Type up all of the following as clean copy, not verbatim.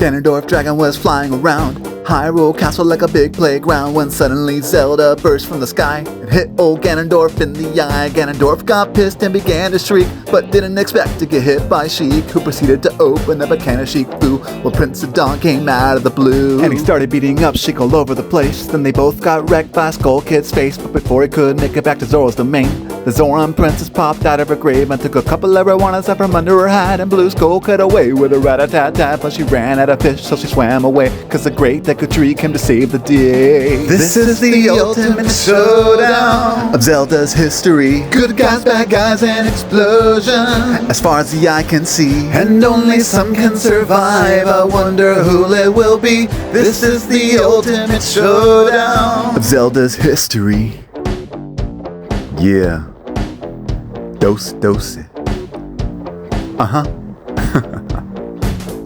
Ganondorf dragon was flying around Hyrule Castle like a big playground, when suddenly Zelda burst from the sky and hit old Ganondorf in the eye. Ganondorf got pissed and began to shriek, but didn't expect to get hit by Sheik, who proceeded to open up a can of Sheik flu while Prince Adon came out of the blue. And he started beating up Sheik all over the place. Then they both got wrecked by Skull Kid's face, but before he could make it back to Zora's domain, the Zoran princess popped out of her grave and took a couple of arowanas up from under her hat and blew Skull Kid away with a rat-a-tat-tat. But she ran out of fish, so she swam away, cause the great Deku Tree came to save the day. This is the ultimate showdown of Zelda's history. Good guys, bad guys, and explosion, as far as the eye can see, and only some can survive. I wonder who it will be. This is the ultimate showdown of Zelda's history. Yeah. Dose.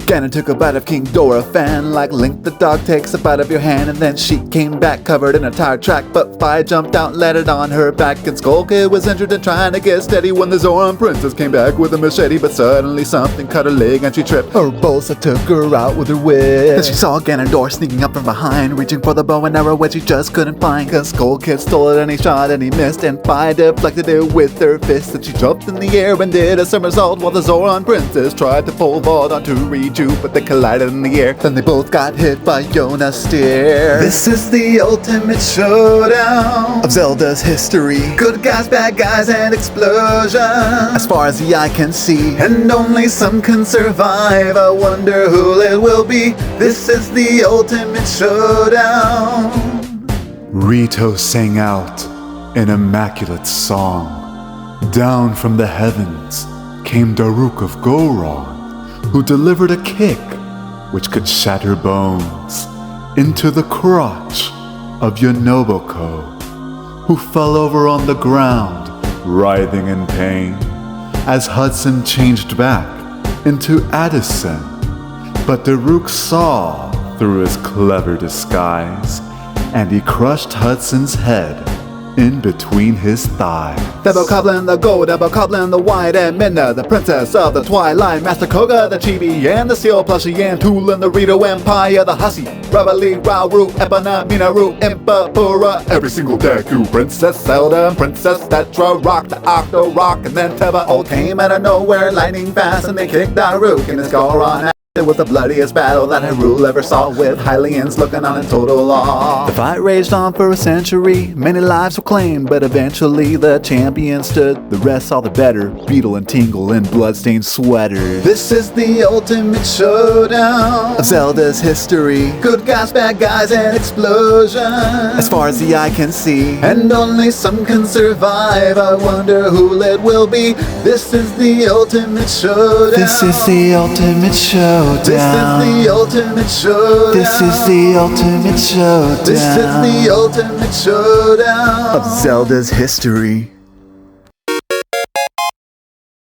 Ganon took a bite of King Dorephan, like Link the dog takes a bite of your hand, and then she came back covered in a tire track. But Fi jumped out and landed on her back, and Skull Kid was injured and trying to get steady when the Zoran princess came back with a machete. But suddenly something cut her leg and she tripped. Urbosa took her out with her whip. Then she saw Ganondorf sneaking up from behind, reaching for the bow and arrow which he just couldn't find, cause Skull Kid stole it and he shot and he missed, and Fi deflected it with her fist. And she jumped in the air and did a somersault while the Zoran princess tried to pole vault onto Riju, but they collided in the air. Then they both got hit by Yona Steer. This is the ultimate showdown of Zelda's history. Good guys, bad guys, and explosion, as far as the eye can see, and only some can survive. I wonder who it will be. This is the ultimate showdown. Rito sang out an immaculate song. Down from the heavens came Daruk of Goron, who delivered a kick which could shatter bones into the crotch of Yonoboko, who fell over on the ground, writhing in pain, as Hudson changed back into Addison. But Daruk saw through his clever disguise, and he crushed Hudson's head in between his thighs. The Bokoblin, the gold, the Bokoblin, the white, and Minna, the princess of the twilight, Master Koga, the chibi, and the seal plushie, and Tulin, the Rito Empire, the hussy, Ravali, Rauru, Epona, Minaru, Impa, Pura, every single Deku, Princess Zelda, Princess Tetra, Rock, the Octo Rock, and then Teba all came out of nowhere, lightning fast, and they kicked Daruk in his Goron. It was the bloodiest battle that Hyrule ever saw, with Hylians looking on in total awe. The fight raged on for a century, many lives were claimed, but eventually the champion stood. The rest saw the better, Beetle and Tingle in bloodstained sweaters. This is the ultimate showdown of Zelda's history. Good guys, bad guys, and explosion, as far as the eye can see, and only some can survive. I wonder who it will be. This is the ultimate showdown. This is the ultimate showdown. This is the ultimate showdown. This is the ultimate showdown. This is the ultimate showdown of Zelda's history.